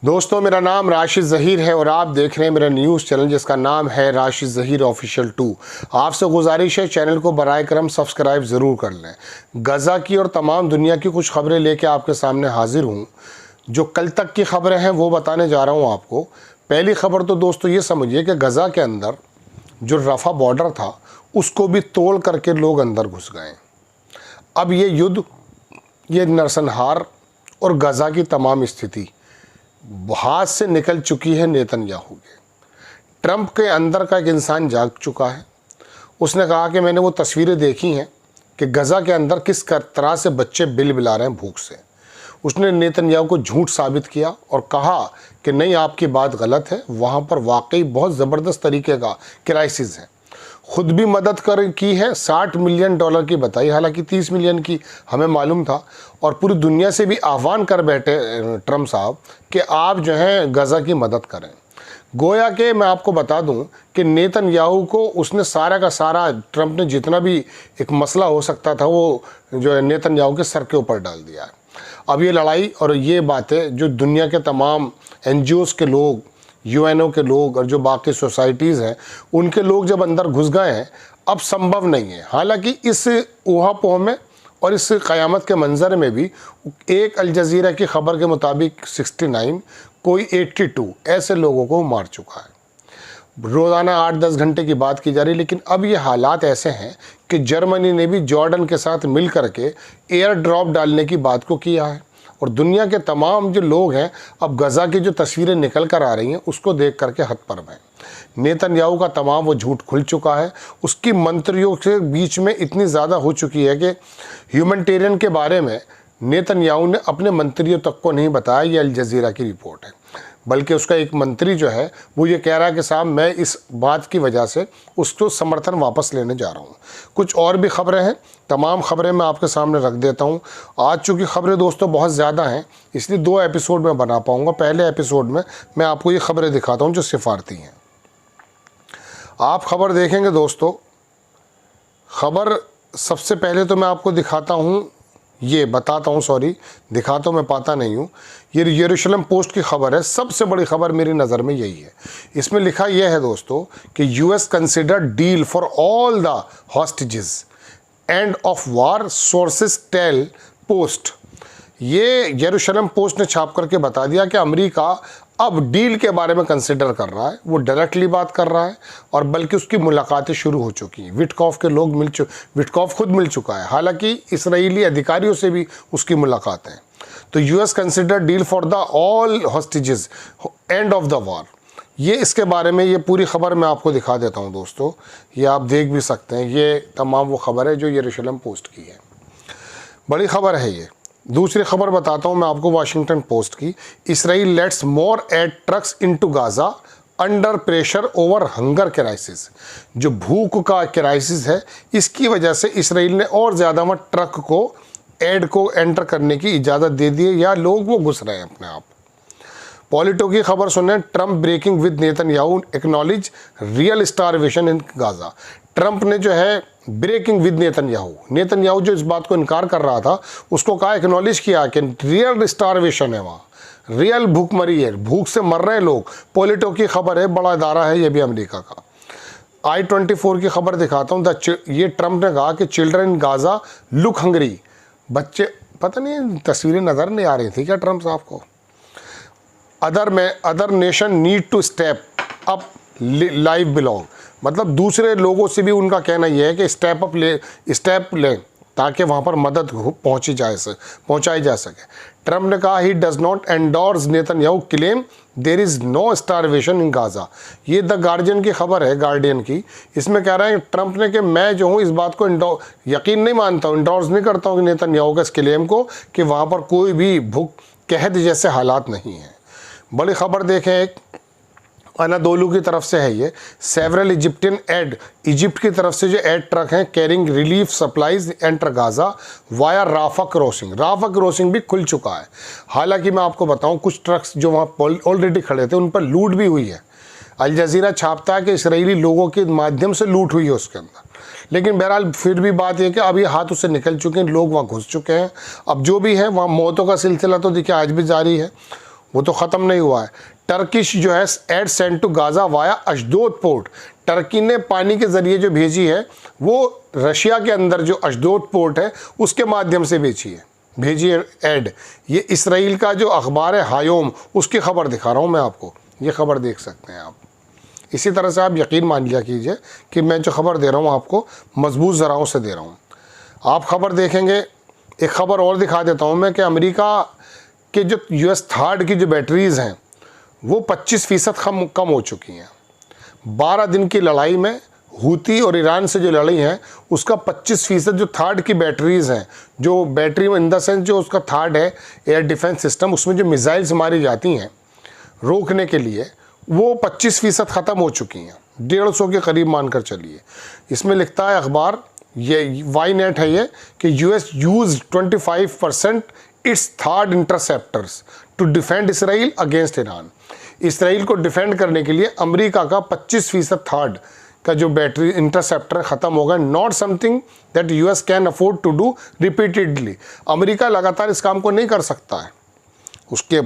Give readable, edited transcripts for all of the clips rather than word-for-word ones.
दोस्तों, मेरा नाम राशिद ज़हीर है और आप देख रहे हैं मेरा न्यूज़ चैनल जिसका नाम है राशिद ज़हीर ऑफिशियल 2। आपसे गुजारिश है चैनल को बराए करम सब्सक्राइब ज़रूर कर लें। गज़ा की और तमाम दुनिया की कुछ खबरें लेके आपके सामने हाजिर हूँ। जो कल तक की खबरें हैं वो बताने जा रहा हूँ आपको। पहली खबर तो दोस्तों ये समझिए कि गज़ा के अंदर जो रफ़ा बॉर्डर था उसको भी तोड़ करके लोग अंदर घुस गए। अब ये युद्ध, ये नरसंहार और गज़ा की तमाम स्थिति हाथ से निकल चुकी है नेतन्याहू के। ट्रंप के अंदर का एक इंसान जाग चुका है। उसने कहा कि मैंने वो तस्वीरें देखी हैं कि गज़ा के अंदर किस तरह से बच्चे बिलबिला रहे हैं भूख से। उसने नेतन्याहू को झूठ साबित किया और कहा कि नहीं, आपकी बात गलत है, वहाँ पर वाकई बहुत ज़बरदस्त तरीके का क्राइसिस है। खुद भी मदद की है, $60 मिलियन की बताई, हालांकि 30 मिलियन की हमें मालूम था। और पूरी दुनिया से भी आह्वान कर बैठे ट्रंप साहब कि आप जो हैं गज़ा की मदद करें। गोया के मैं आपको बता दूं कि नेतन्याहू को उसने सारा का सारा, ट्रंप ने जितना भी एक मसला हो सकता था वो जो है नेतन्याहू के सर के ऊपर डाल दिया है। अब ये लड़ाई और ये बातें जो दुनिया के तमाम NGOs के लोग, UNO के लोग और जो बाकी सोसाइटीज़ हैं उनके लोग जब अंदर घुस गए हैं, अब संभव नहीं है। हालांकि इस ऊहापोह में और इस क़यामत के मंजर में भी एक अल जज़ीरा की खबर के मुताबिक 69 कोई 82 ऐसे लोगों को मार चुका है। रोज़ाना 8-10 घंटे की बात की जा रही है, लेकिन अब ये हालात ऐसे हैं कि जर्मनी ने भी जॉर्डन के साथ मिल करके एयर ड्रॉप डालने की बात को किया है। और दुनिया के तमाम जो लोग हैं अब गज़ा की जो तस्वीरें निकल कर आ रही हैं उसको देख करके हतप्रभ हैं। नेतन्याहू का तमाम वो झूठ खुल चुका है। उसकी मंत्रियों के बीच में इतनी ज़्यादा हो चुकी है कि ह्यूमैनिटेरियन के बारे में नेतन्याहू ने अपने मंत्रियों तक को नहीं बताया। ये अल जज़ीरा की रिपोर्ट है। बल्कि उसका एक मंत्री जो है वो ये कह रहा है कि साहब मैं इस बात की वजह से उसको समर्थन वापस लेने जा रहा हूँ। कुछ और भी खबरें हैं, तमाम खबरें मैं आपके सामने रख देता हूँ। आज चूँकि खबरें दोस्तों बहुत ज़्यादा हैं इसलिए 2 एपिसोड में बना पाऊँगा। पहले एपिसोड में मैं आपको ये खबरें दिखाता हूँ जो सिफारती हैं। आप खबर देखेंगे दोस्तों, खबर सबसे पहले तो मैं आपको दिखाता हूँ, ये बताता हूँ, सॉरी दिखाता हूँ, मैं पाता नहीं हूँ। ये यरूशलेम पोस्ट की खबर है। सबसे बड़ी खबर मेरी नज़र में यही है। इसमें लिखा यह है दोस्तों कि US consider deal for all the hostages, end of war, sources tell Post. ये यरूशलेम पोस्ट ने छाप करके बता दिया कि अमेरिका अब डील के बारे में कंसिडर कर रहा है। वो डायरेक्टली बात कर रहा है और बल्कि उसकी मुलाकातें शुरू हो चुकी हैं। विटकॉफ के लोग विटकॉफ खुद मिल चुका है। हालांकि इसराइली अधिकारियों से भी उसकी मुलाकात है। तो US consider deal for the all hostages, end of the war. ये इसके बारे में ये पूरी खबर मैं आपको दिखा देता हूँ दोस्तों। ये आप देख भी सकते हैं। ये तमाम वो खबर है जो यरूशलेम पोस्ट की है। बड़ी खबर है ये। दूसरी खबर बताता हूँ मैं आपको वाशिंगटन पोस्ट की। Israel lets more aid trucks into Gaza under pressure over hunger crisis. जो भूख का क्राइसिस है इसकी वजह से इसराइल ने और ज़्यादा वहाँ ट्रक को एंटर करने की इजाज़त दे दी है, या लोग वो घुस रहे हैं अपने आप। पॉलिटो की खबर सुने, Trump breaking with Netanyahu acknowledge real starvation in Gaza. Trump ने जो है ब्रेकिंग विद नेतन्याहू जो इस बात को इनकार कर रहा था उसको कहा, एक्नॉलेज किया कि रियल स्टारवेशन है, वहाँ रियल भूखमरी है, भूख से मर रहे हैं लोग। पॉलिटो की खबर है, बड़ा इदारा है ये भी अमेरिका का। I-24 की खबर दिखाता हूँ। ये ट्रंप ने कहा कि children in Gaza look Hungary. बच्चे, पता नहीं तस्वीरें नज़र नहीं आ रही थी क्या ट्रंप साहब को। Other nation need to step up live belong. मतलब दूसरे लोगों से भी उनका कहना यह है कि स्टेप लें ताकि वहाँ पर मदद पहुँचाई जा सके। ट्रंप ने कहा he does not endorse Netanyahu claim there is no starvation in Gaza. ये द गार्जियन की खबर है, गार्डियन की। इसमें कह रहा है ट्रंप ने कि मैं जो हूँ इस बात को यकीन नहीं मानता हूँ, इंडोर्स नहीं करता हूँ कि नेतन्याहू के इस क्लेम को कि वहाँ पर कोई भी भूख कहत जैसे हालात नहीं हैं। बड़ी खबर देखें, एक अनादोलू की तरफ से है ये। सेवरल इजिप्टियन एड, इजिप्ट की तरफ से जो एड ट्रक हैं carrying relief supplies enter Gaza via Rafah crossing भी खुल चुका है। हालांकि मैं आपको बताऊं कुछ ट्रक्स जो वहाँ ऑलरेडी खड़े थे उन पर लूट भी हुई है। अल जज़ीरा छापता है कि इसराइली लोगों के माध्यम से लूट हुई है उसके अंदर। लेकिन बहरहाल फिर भी बात यह कि अब ये हाथ उससे निकल चुके हैं, लोग वहाँ घुस चुके हैं। अब जो भी है वहाँ मौतों का सिलसिला तो देखिए आज भी जारी है। वो तो ख़त्म नहीं हुआ है। टर्किश जो है aid sent to Gaza via Ashdod port, Turkey ने पानी के ज़रिए जो भेजी है वो रशिया के अंदर जो अशदोद पोर्ट है उसके माध्यम से भेजी है एड। ये इसराइल का जो अखबार है हायोम, उसकी ख़बर दिखा रहा हूँ मैं आपको, ये ख़बर देख सकते हैं आप। इसी तरह से आप यकीन मान लिया कीजिए कि मैं जो ख़बर दे रहा हूँ आपको मजबूत ज़राओं से दे रहा हूँ। आप ख़बर देखेंगे, एक ख़बर और दिखा देता हूँ मैं कि अमेरिका के जो US थर्ड की जो बैटरीज़ हैं वो 25% कम हो चुकी हैं। 12 दिन की लड़ाई में हूती और ईरान से जो लड़ी है उसका 25% जो थर्ड की बैटरीज़ हैं, जो बैटरी में इन द सेंस जो उसका थर्ड है एयर डिफेंस सिस्टम, उसमें जो मिसाइल्स मारी जाती हैं रोकने के लिए, वो 25% ख़त्म हो चुकी हैं, 150 के करीब मानकर चलिए। इसमें लिखता है अखबार, ये वाई नेट है ये, कि US use 25% its third interceptors to defend Israel against Iran. Israel को डिफेंड करने के लिए अमेरिका का 25% थर्ड का जो बैटरी इंटरसेप्टर ख़त्म होगा। Not something that US can afford to do repeatedly. America लगातार इस काम को नहीं कर सकता है। उसके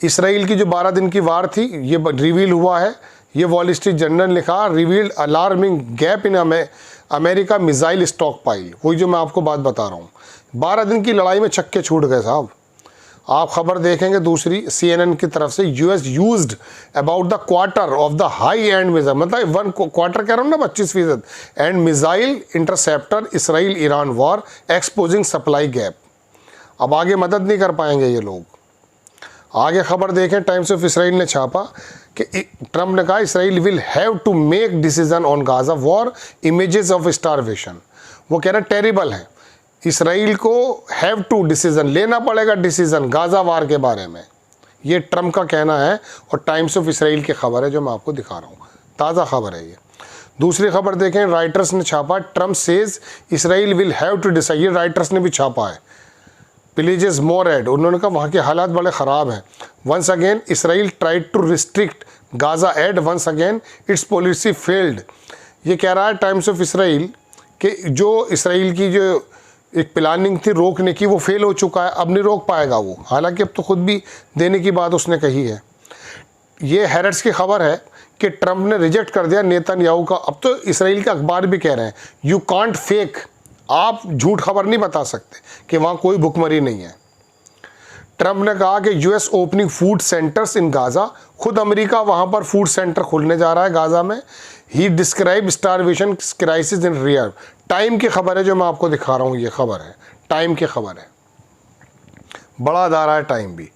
इसराइल की जो 12 दिन की वार थी ये रिवील हुआ है, ये वॉल स्ट्रीट जर्नल लिखा, revealed alarming gap in America missile stock pile. वही जो मैं आपको बात बता रहा हूँ, 12 दिन की लड़ाई में छक्के छूट गए साहब। आप खबर देखेंगे दूसरी CNN की तरफ से, US used about the quarter of the high and missile, मतलब 1 क्वार्टर कह रहा हूँ ना 25% and missile interceptor Israel Iran war exposing supply gap. अब आगे मदद नहीं कर पाएंगे ये लोग। आगे खबर देखें, टाइम्स ऑफ इसराइल ने छापा कि ट्रंप ने कहा Israel will have to make decision on Gaza war, images of starvation. वो कह रहे टेरिबल है, इसराइल को हैव टू डिसीजन लेना पड़ेगा, डिसीजन गाजा वार के बारे में। ये ट्रंप का कहना है और टाइम्स ऑफ इसराइल की खबर है जो मैं आपको दिखा रहा हूँ, ताज़ा खबर है ये। दूसरी खबर देखें, राइटर्स ने छापा, Trump says Israel will have to decide. ये राइटर्स ने भी छापा है, प्लीजेस मोर एड। उन्होंने कहा वहाँ के हालात बड़े ख़राब हैं। Once again Israel tried to restrict Gaza aid, once again its policy failed. ये कह रहा है टाइम्स ऑफ इसराइल कि जो इसराइल की जो एक प्लानिंग थी रोकने की वो फेल हो चुका है, अब नहीं रोक पाएगा वो। हालांकि अब तो खुद भी देने की बात उसने कही है। ये हैरेट्स की खबर है कि ट्रंप ने रिजेक्ट कर दिया नेतन्याहू का। अब तो इसराइल के अखबार भी कह रहे हैं यू कांट फेक, आप झूठ खबर नहीं बता सकते कि वहाँ कोई भुखमरी नहीं है। ट्रंप ने कहा कि US ओपनिंग फूड सेंटर्स इन गाज़ा, खुद अमेरिका वहाँ पर फूड सेंटर खोलने जा रहा है गाज़ा में। He describe starvation crisis in real time की खबर है जो मैं आपको दिखा रहा हूँ। ये खबर है, टाइम की खबर है, बड़ा अदारा है टाइम भी।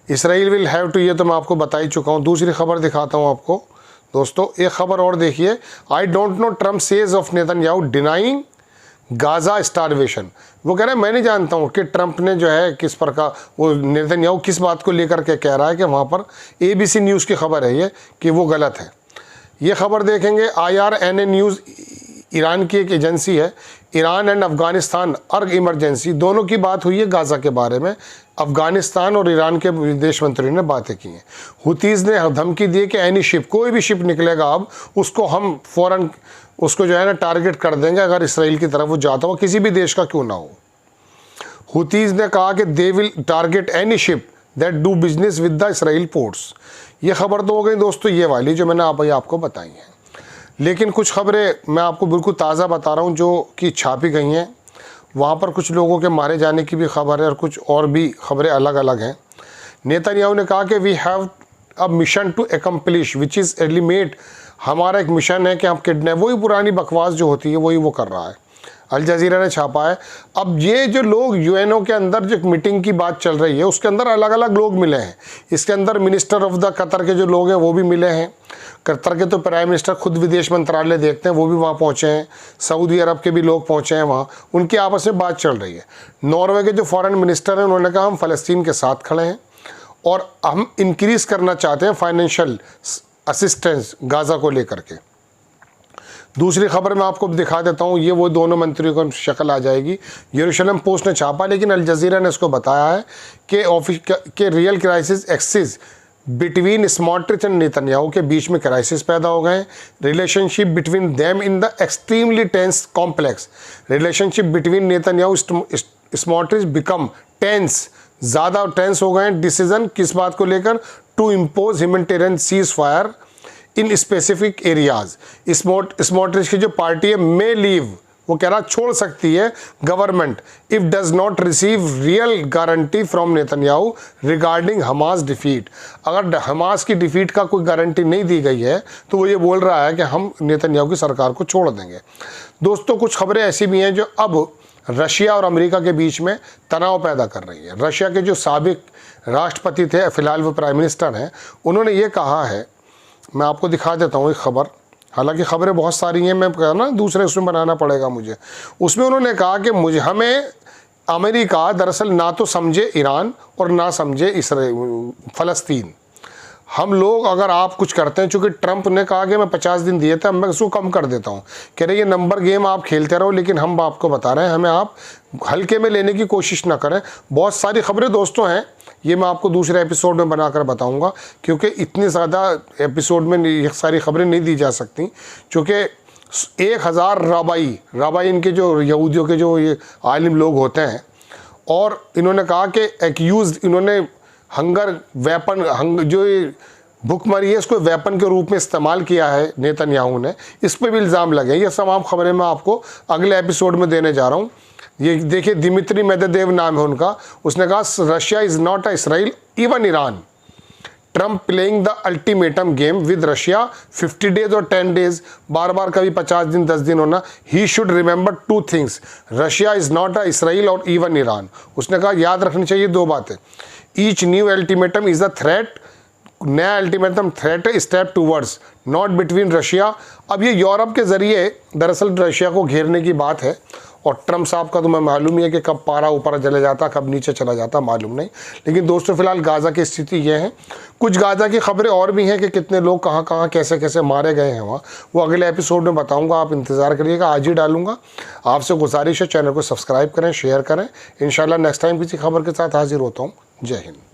इसराइल विल हैव टू, ये तो मैं आपको बता ही चुका हूँ। दूसरी खबर दिखाता हूँ आपको दोस्तों, एक खबर और देखिए। I don't know Trump sage of Netanyahu denying Gaza starvation. वो कह रहे हैं मैं नहीं जानता हूँ कि ट्रंप ने जो है किस प्रकार, वो नेतन्याहू किस बात को लेकर के कह रहा है कि वहाँ पर ABC न्यूज़ की खबर है ये कि वो गलत है। ये खबर देखेंगे IRNA न्यूज़, ईरान की एक एजेंसी है। ईरान एंड अफ़गानिस्तान अर्ग इमरजेंसी, दोनों की बात हुई है गाज़ा के बारे में। अफ़गानिस्तान और ईरान के विदेश मंत्री ने बातें की हैं। हुतीज़ ने धमकी दी कि एनी शिप, कोई भी शिप निकलेगा अब उसको हम फ़ौरन उसको जो है ना टारगेट कर देंगे अगर इसराइल की तरफ वो जाता हो, किसी भी देश का क्यों ना हो। हुतीज़ ने कहा कि they will target any ship that do business with the Israel ports. ये खबर तो हो गई दोस्तों ये वाली जो मैंने आपको बताई हैं। लेकिन कुछ खबरें मैं आपको बिल्कुल ताज़ा बता रहा हूँ जो कि छापी गई हैं। वहाँ पर कुछ लोगों के मारे जाने की भी खबर है और कुछ और भी खबरें अलग अलग हैं। नेतन्याहू ने कहा कि we have a mission to accomplish which is eliminate, हमारा एक मिशन है कि हम किडनैप, वही पुरानी बकवास जो होती है वही वो कर रहा है। अल जज़ीरा ने छापा है। अब ये जो लोग UNO के अंदर जो मीटिंग की बात चल रही है उसके अंदर अलग अलग लोग मिले हैं। इसके अंदर मिनिस्टर ऑफ द कतर के जो लोग हैं वो भी मिले हैं। कतर के तो प्राइम मिनिस्टर खुद विदेश मंत्रालय देखते हैं, वो भी वहाँ पहुँचे हैं। सऊदी अरब के भी लोग पहुँचे हैं वहाँ, उनकी आपस में बात चल रही है। नॉर्वे के जो फॉरेन मिनिस्टर हैं उन्होंने कहा हम फ़लस्तीन के साथ खड़े हैं और हम इंक्रीज़ करना चाहते हैं फाइनेंशियल असिस्टेंस गाज़ा को लेकर के। दूसरी खबर मैं आपको दिखा देता हूँ, ये वो दोनों मंत्रियों को शक्ल आ जाएगी। यरूशलेम पोस्ट ने छापा, लेकिन अल जज़ीरा ने इसको बताया है कि real crisis axis between Smotrich and Netanyahu के बीच में क्राइसिस पैदा हो गए हैं। Relationship between them in the extremely tense complex, relationship between Netanyahu Smotrich become tense ज़्यादा टेंस हो गए हैं। डिसीजन किस बात को लेकर? To impose humanitarian cease fire in specific areas. Smotrich की जो पार्टी है मे लीव, वो कह रहा छोड़ सकती है government if does not receive real guarantee from Netanyahu regarding Hamas defeat. अगर हमास की डिफीट का कोई गारंटी नहीं दी गई है तो वो ये बोल रहा है कि हम नेतन्याहू की सरकार को छोड़ देंगे। दोस्तों, कुछ खबरें ऐसी भी हैं जो अब रशिया और अमेरिका के बीच में तनाव पैदा कर रही है। रशिया के जो साबिक राष्ट्रपति थे, फिलहाल वो प्राइम मिनिस्टर हैं, उन्होंने ये कहा है, मैं आपको दिखा देता हूँ एक खबर, हालांकि खबरें बहुत सारी हैं, मैं कह ना दूसरे उसमें बनाना पड़ेगा मुझे। उसमें उन्होंने कहा कि हमें अमेरिका दरअसल ना तो समझे ईरान और ना समझे फ़लस्तीन। हम लोग अगर आप कुछ करते हैं, चूँकि ट्रंप ने कहा कि मैं 50 दिन दिए थे, मैं उसको कम कर देता हूँ, कह रहे ये नंबर गेम आप खेलते रहो, लेकिन हम आपको बता रहे हैं हमें आप हल्के में लेने की कोशिश ना करें। बहुत सारी खबरें दोस्तों हैं, ये मैं आपको दूसरे एपिसोड में बनाकर बताऊंगा, क्योंकि इतनी ज़्यादा एपिसोड में ये सारी खबरें नहीं दी जा सकती, क्योंकि 1000 राबाई इनके जो यहूदियों के जो ये आलिम लोग होते हैं, और इन्होंने कहा कि एक्यूज़ इन्होंने हंगर वेपन जो ये भुखमरी है इसको वेपन के रूप में इस्तेमाल किया है नेतन्याहू ने, इस पर भी इल्ज़ाम लगे। ये तमाम खबरें मैं आपको अगले एपिसोड में देने जा रहा हूँ। ये देखिए, दिमित्री मेदवेदेव नाम है उनका, उसने कहा Russia is not a Israel even Iran. Trump playing the ultimatum game with Russia 50 days और 10 डेज, बार बार कभी 50 दिन 10 दिन होना। He should remember 2 things, Russia is not a Israel और इवन ईरान। उसने कहा याद रखनी चाहिए 2 बातें, each new ultimatum is a threat, नया अल्टीमेटम थ्रेट है, step towards not between Russia. अब ये यूरोप के ज़रिए दरअसल रशिया को घेरने की बात है, और ट्रंप साहब का तो मैं मालूम ही है कि कब पारा ऊपर चले जाता कब नीचे चला जाता मालूम नहीं। लेकिन दोस्तों, फिलहाल गाज़ा की स्थिति ये है। कुछ गाज़ा की खबरें और भी हैं कि कितने लोग कहाँ कहाँ कैसे कैसे मारे गए हैं वहाँ, वो अगले एपिसोड में बताऊँगा, आप इंतज़ार करिएगा, आज ही डालूंगा। आपसे गुजारिश है चैनल को सब्सक्राइब करें, शेयर करें। इंशाल्लाह नेक्स्ट टाइम किसी खबर के साथ हाजिर होता हूँ। जय हिंद।